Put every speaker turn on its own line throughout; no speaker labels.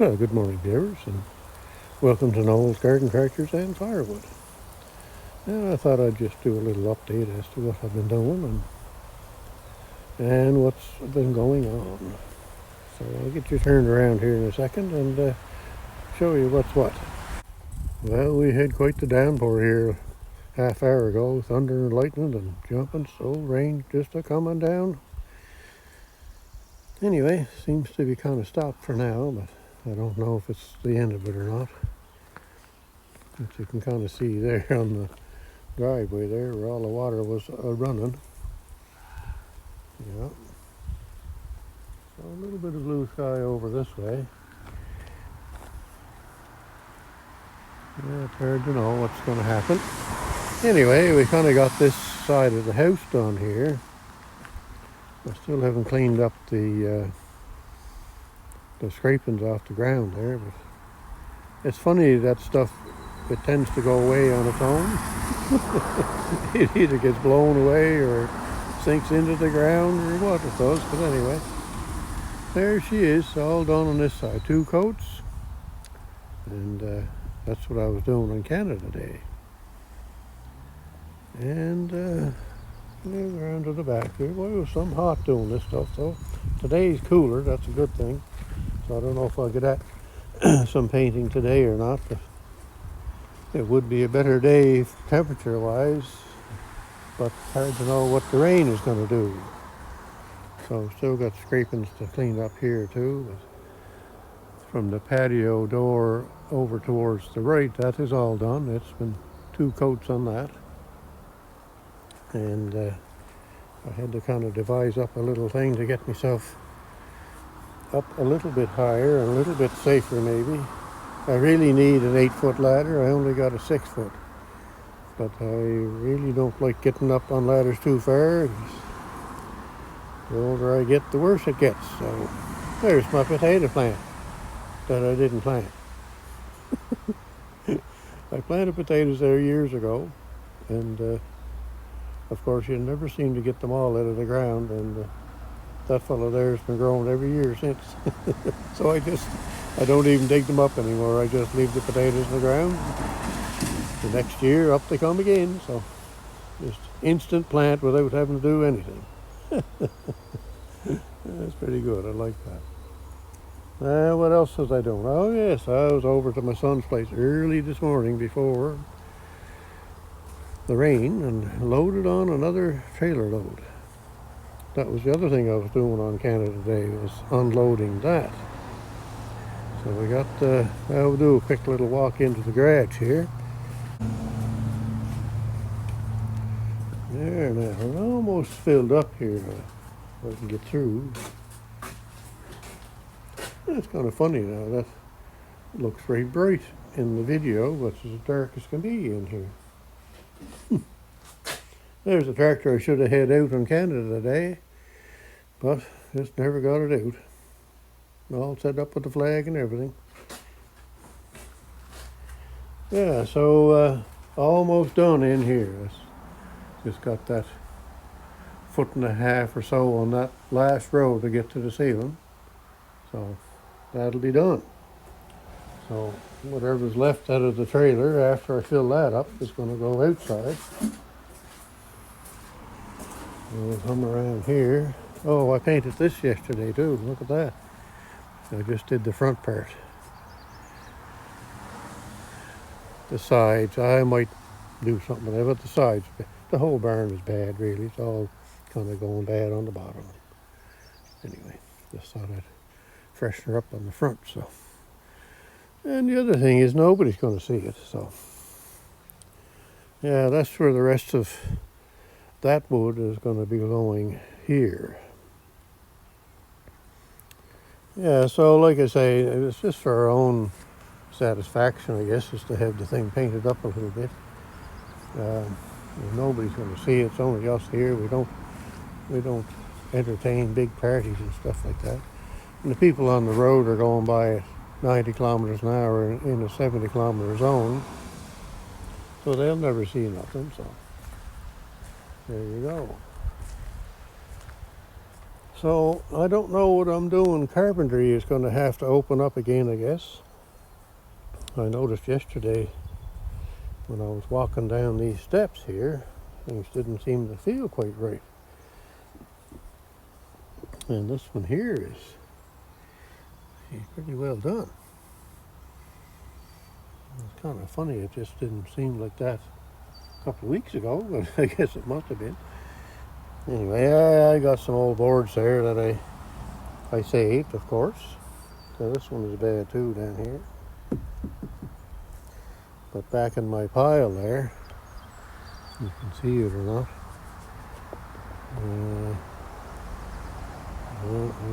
Well, good morning, viewers, and welcome to Noel's Garden Tractors and Firewood. And I thought I'd just do a little update as to what I've been doing and what's been going on. So I'll get you turned around here in a second and show you what's what. Well, we had quite the downpour here half hour ago, thunder and lightning and jumping, so rain just a coming down. Anyway, seems to be kind of stopped for now, but I don't know if it's the end of it or not. But you can kind of see there on the driveway there where all the water was running. Yeah. So a little bit of blue sky over this way. Yeah, it's hard to know what's going to happen. Anyway, we kind of got this side of the house done here. I still haven't cleaned up the scrapings off the ground there, but it's funny that stuff, it tends to go away on its own. It either gets blown away or sinks into the ground or what it does, but anyway, there she is, all done on this side, 2 coats, and that's what I was doing on Canada Day. And around to the back there. Well, it was some hot doing this stuff though. Today's cooler, that's a good thing. So I don't know if I'll get at some painting today or not, but it would be a better day temperature wise, but hard to know what the rain is going to do. So still got scrapings to clean up here too. But from the patio door over towards the right, that is all done. It's been 2 coats on that. And I had to kind of devise up a little thing to get myself up a little bit higher and a little bit safer maybe. I really need an 8-foot ladder. I only got a 6-foot. But I really don't like getting up on ladders too far. The older I get, the worse it gets. So there's my potato plant that I didn't plant. I planted potatoes there years ago, and of course, you never seem to get them all out of the ground, and that fellow there has been growing every year since. So I don't even dig them up anymore. I just leave the potatoes in the ground. The next year, up they come again. So just instant plant without having to do anything. That's pretty good. I like that. What else was I doing? Oh, yes, I was over to my son's place early this morning before the rain and loaded on another trailer load. That was the other thing I was doing on Canada Day, was unloading that. So we got, I'll do a quick little walk into the garage here. There now, we're almost filled up here. If I can get through. It's kind of funny now, that looks very bright in the video, but it's as dark as can be in here. There's a tractor I should have had out on Canada today, but just never got it out. All set up with the flag and everything. Yeah, so almost done in here. Just got that 1.5 foot or so on that last row to get to the ceiling. So that'll be done. So whatever's left out of the trailer after I fill that up is going to go outside. We'll come around here. Oh, I painted this yesterday too. Look at that. I just did the front part. The sides, I might do something there, but the sides, the whole barn is bad really. It's all kind of going bad on the bottom. Anyway, just thought I'd freshen her up on the front. So, and the other thing is nobody's going to see it. So, yeah, that's where the rest of that wood is going to be going here. Yeah, so like I say, it's just for our own satisfaction, I guess, is to have the thing painted up a little bit. Nobody's going to see it. It's only us here. We don't entertain big parties and stuff like that. And the people on the road are going by at 90 kilometers an hour in a 70-kilometer zone, so they'll never see nothing. So there you go. So I don't know what I'm doing. Carpentry is going to have to open up again, I guess. I noticed yesterday when I was walking down these steps here, things didn't seem to feel quite right. And this one here is pretty well done. It's kind of funny, it just didn't seem like that a couple of weeks ago, but I guess it must have been. Anyway, I got some old boards there that I saved, of course. So this one is bad too down here. But back in my pile there, you can see it or not.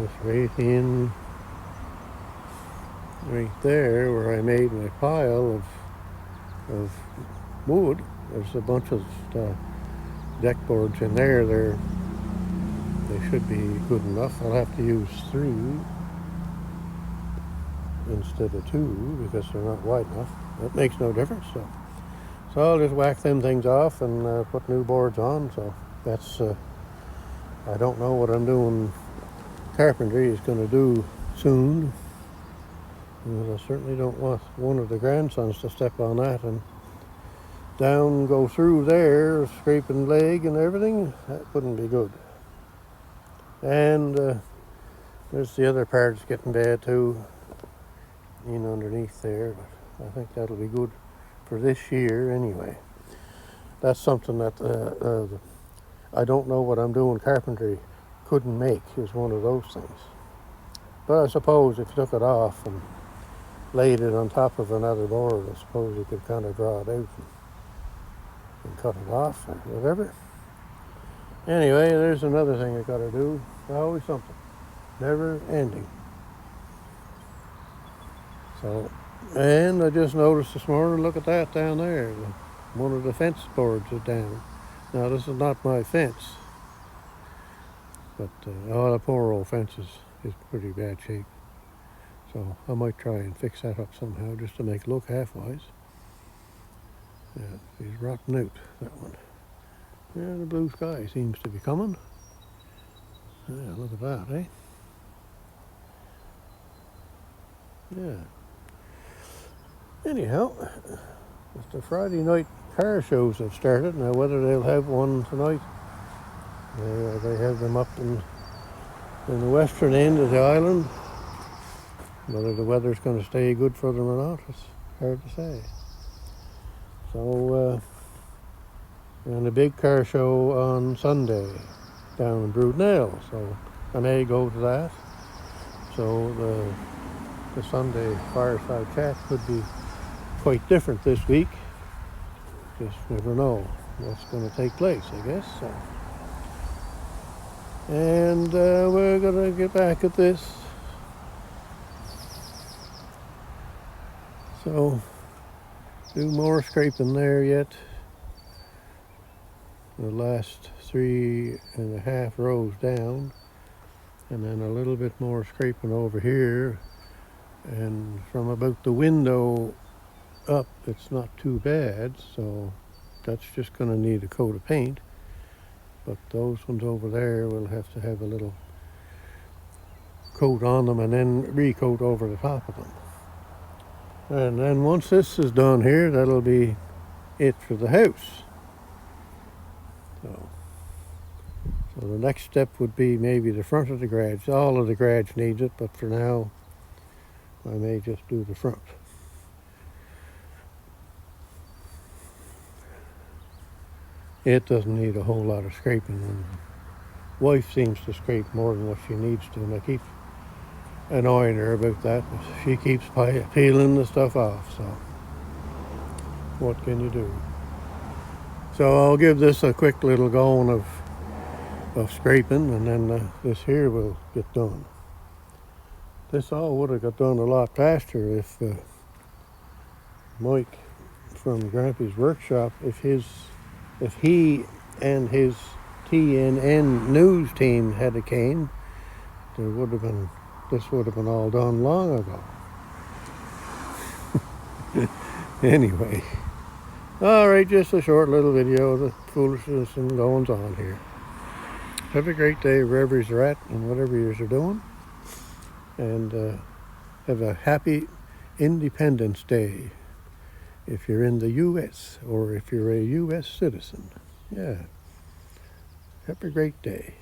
It's right there where I made my pile of wood. There's a bunch of deck boards in there. They should be good enough. I'll have to use 3 instead of 2 because they're not wide enough. That makes no difference. So I'll just whack them things off and put new boards on. So that's I don't know what I'm doing. Carpentry is going to do soon. And I certainly don't want one of the grandsons to step on that and go through there, scraping leg and everything. That wouldn't be good. And there's the other parts getting bad too, in underneath there. But I think that'll be good for this year anyway. That's something that I don't know what I'm doing. Carpentry couldn't make is one of those things. But I suppose if you took it off and laid it on top of another board, I suppose you could kind of draw it out and cut it off or whatever. Anyway, there's another thing I got to do. Always something. Never ending. So, and I just noticed this morning, look at that down there. One of the fence boards is down. Now, this is not my fence. But the poor old fence is pretty bad shape. So I might try and fix that up somehow just to make it look half-wise. Yeah, he's rotten out, that one. Yeah, the blue sky seems to be coming. Yeah, look at that, eh? Yeah. Anyhow, the Friday night car shows have started. Now, whether they'll have one tonight, they have them up in the western end of the island. Whether the weather's going to stay good for them or not, it's hard to say. So, and a big car show on Sunday down in Broodnell, so I may go to that. So the Sunday fireside chat could be quite different this week. Just never know what's going to take place, I guess. So. And we're going to get back at this. So, do more scraping there yet. The last 3.5 rows down, and then a little bit more scraping over here. And from about the window up, it's not too bad, so that's just going to need a coat of paint. But those ones over there will have to have a little coat on them and then recoat over the top of them. And then once this is done here, that'll be it for the house. So the next step would be maybe the front of the garage. All of the garage needs it, but for now, I may just do the front. It doesn't need a whole lot of scraping. And wife seems to scrape more than what she needs to, and I keep annoying her about that. She keeps peeling the stuff off, so what can you do? So I'll give this a quick little going of scraping, and then this here will get done. This all would have got done a lot faster if Mike from Grampy's workshop, if he and his TNN news team had came, this would have been all done long ago. Anyway, all right, just a short little video of the foolishness and goings on here. Have a great day wherever you're at and whatever you're doing. And have a happy Independence Day if you're in the U.S. or if you're a U.S. citizen. Yeah. Have a great day.